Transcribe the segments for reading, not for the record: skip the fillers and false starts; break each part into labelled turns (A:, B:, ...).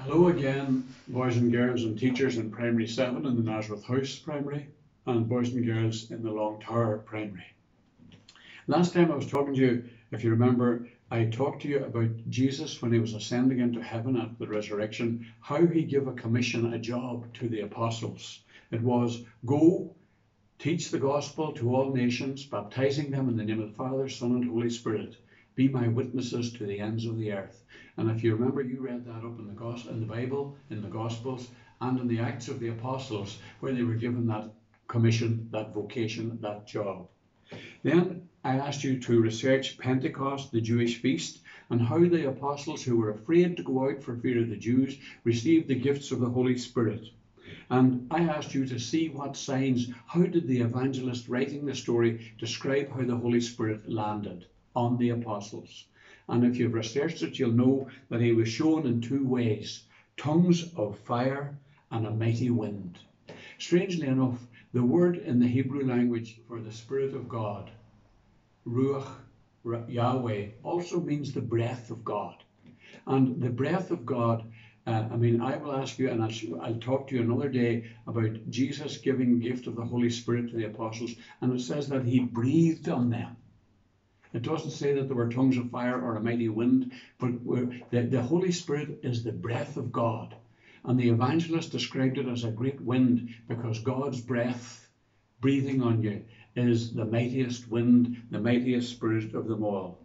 A: Hello again, boys and girls and teachers in Primary 7 in the Nazareth House Primary and boys and girls in the Long Tower Primary. Last time I was talking to you, if you remember, I talked to you about Jesus when he was ascending into heaven after the resurrection, how he gave a commission, a job to the apostles. It was, go, teach the gospel to all nations, baptizing them in the name of the Father, Son and Holy Spirit. Be my witnesses to the ends of the earth. And if you remember, you read that up in the Bible, in the Gospels, and in the Acts of the Apostles, where they were given that commission, that vocation, that job. Then I asked you to research Pentecost, the Jewish feast, and how the apostles who were afraid to go out for fear of the Jews received the gifts of the Holy Spirit. And I asked you to see what signs, how did the evangelist writing the story describe how the Holy Spirit landed on the apostles. And if you've researched it, you'll know that he was shown in two ways, tongues of fire and a mighty wind. Strangely enough, the word in the Hebrew language for the Spirit of God, Ruach, Yahweh, also means the breath of God. And the breath of God, I will ask you, and I'll talk to you another day about Jesus giving the gift of the Holy Spirit to the apostles, and it says that he breathed on them. It doesn't say that there were tongues of fire or a mighty wind, but the Holy Spirit is the breath of God. And the evangelist described it as a great wind because God's breath breathing on you is the mightiest wind, the mightiest spirit of them all.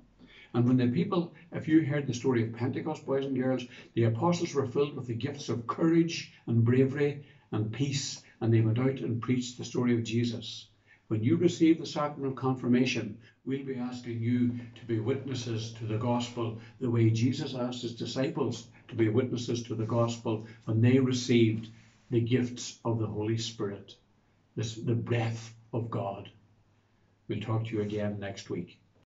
A: And when the people, if you heard the story of Pentecost, boys and girls, the apostles were filled with the gifts of courage and bravery and peace, and they went out and preached the story of Jesus. When you receive the sacrament of confirmation, we'll be asking you to be witnesses to the gospel the way Jesus asked his disciples to be witnesses to the gospel when they received the gifts of the Holy Spirit, the breath of God. We'll talk to you again next week.